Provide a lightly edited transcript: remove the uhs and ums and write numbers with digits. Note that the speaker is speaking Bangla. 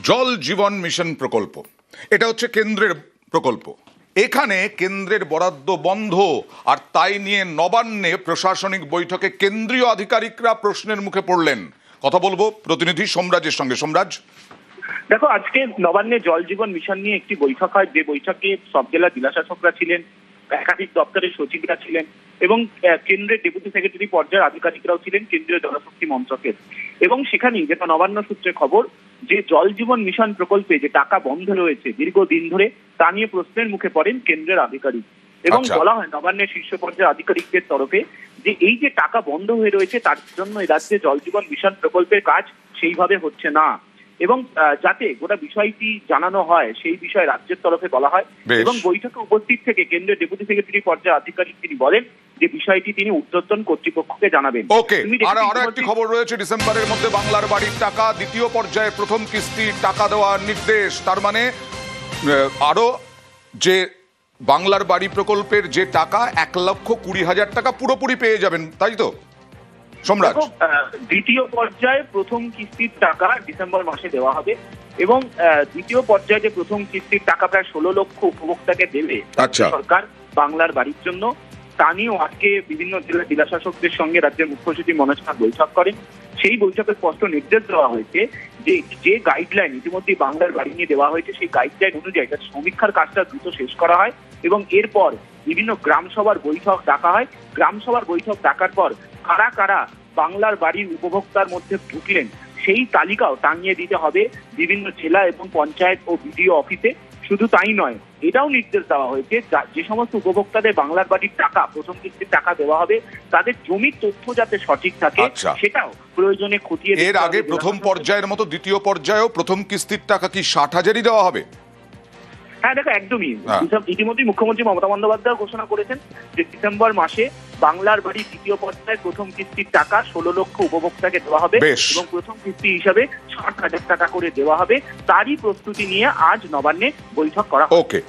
জল জীবন মিশন প্রকল্প, এটা হচ্ছে কেন্দ্রের প্রকল্প। এখানে কেন্দ্রের বরাদ্দ বন্ধ, আর তাই নিয়ে নবান্নে প্রশাসনিক বৈঠকে কেন্দ্রীয় আধিকারিকরা প্রশ্নের মুখে পড়লেন। কথা বলবো প্রতিনিধি সোমরাজের সঙ্গে। সোমরাজ, দেখো, আজকে নবান্নে জল জীবন মিশন নিয়ে একটি বৈঠক হয়, যে বৈঠকে সব জেলার জেলাশাসকরা ছিলেন, একাধিক দপ্তরের সচিবরা ছিলেন এবং কেন্দ্রের ডেপুটি সেক্রেটারি পর্যায়ের আধিকারিকরাও ছিলেন কেন্দ্রীয় জলশক্তি মন্ত্রকের। এবং সেখানেই যেটা নবান্ন সূত্রে খবর, যে জল জীবন মিশন প্রকল্পে যে টাকা বন্ধ রয়েছে দীর্ঘদিন ধরে, তা নিয়ে প্রশ্নের মুখে পড়েন কেন্দ্রের আধিকারিক। এবং বলা হয় নবান্নের শীর্ষ পর্যায়ের আধিকারিকদের তরফে যে এই যে টাকা বন্ধ হয়ে রয়েছে, তার জন্য এই রাজ্যে জল জীবন মিশন প্রকল্পের কাজ সেইভাবে হচ্ছে না, এবং যাতে গোটা বিষয়টি জানানো হয় সেই বিষয়ে রাজ্যের তরফে বলা হয়। এবং বৈঠকে উপস্থিত থেকে কেন্দ্রের ডেপুটি সেক্রেটারি পর্যায়ে আধিকারিক তিনি বলেন যে বিষয়টি তিনি ঊর্ধ্বতন কর্তৃপক্ষকে জানাবেন। ওকে, আরো একটি খবর রয়েছে, ডিসেম্বরের মধ্যে বাংলার বাড়ির টাকা দ্বিতীয় পর্যায়ে প্রথম কিস্তির টাকা দেওয়ার নির্দেশ। তার মানে আরো যে বাংলার বাড়ি প্রকল্পের যে টাকা 1,20,000 টাকা পুরোপুরি পেয়ে যাবেন, তাই তো সোমরাজ? দ্বিতীয় পর্যায়ে প্রথম কিস্তির টাকা ডিসেম্বর মাসে দেওয়া হবে এবং দ্বিতীয় পর্যায়ে যে প্রথম কিস্তির টাকা প্রায় 16 লক্ষ উপভোক্তাকে দেবে সরকার বাংলার বাড়ির জন্য, তা নিয়েও আজকে বিভিন্ন জেলার জেলাশাসকদের সঙ্গে রাজ্যের মুখ্য সচিব মনোজ খান বৈঠক করেন। সেই বৈঠকে স্পষ্ট নির্দেশ দেওয়া হয়েছে যে গাইডলাইন ইতিমধ্যে বাংলার বাড়ি নিয়ে দেওয়া হয়েছে, সেই গাইডলাইন অনুযায়ী যাতে সমীক্ষার কাজটা দ্রুত শেষ করা হয় এবং এরপর বিভিন্ন গ্রাম সভার বৈঠক ডাকা হয়। গ্রাম সভার বৈঠক ডাকার পর কারা কারা বাংলার বাড়ির উপভোক্তার মধ্যে ঢুকলেন সেই তালিকাও টাঙিয়ে দিতে হবে বিভিন্ন জেলা এবং পঞ্চায়েত ও বিডিও অফিসে। শুধু তাই নয়, এটাও নির্দেশ দেওয়া হয়েছে যে সমস্ত উপভোক্তাদের বাংলার বাড়ির টাকা প্রথম কিস্তির টাকা দেওয়া হবে, তাদের জমির তথ্য যাতে সঠিক থাকে সেটাও প্রয়োজনে খতিয়ে। এর আগে প্রথম পর্যায়ের মতো দ্বিতীয় পর্যায়েও প্রথম কিস্তির টাকা কি 60,000-ই দেওয়া হবে? হ্যাঁ দেখো, একদমই। ইতিমধ্যেই মুখ্যমন্ত্রী মমতা বন্দ্যোপাধ্যায় ঘোষণা করেছেন যে ডিসেম্বর মাসে বাংলার বাড়ি দ্বিতীয় পর্যায়ে প্রথম কিস্তির টাকা 16 লক্ষ উপভোক্তাকে দেওয়া হবে এবং প্রথম কিস্তি হিসাবে 60,000 টাকা করে দেওয়া হবে। তারই প্রস্তুতি নিয়ে আজ নবান্নে বৈঠক করা। ওকে।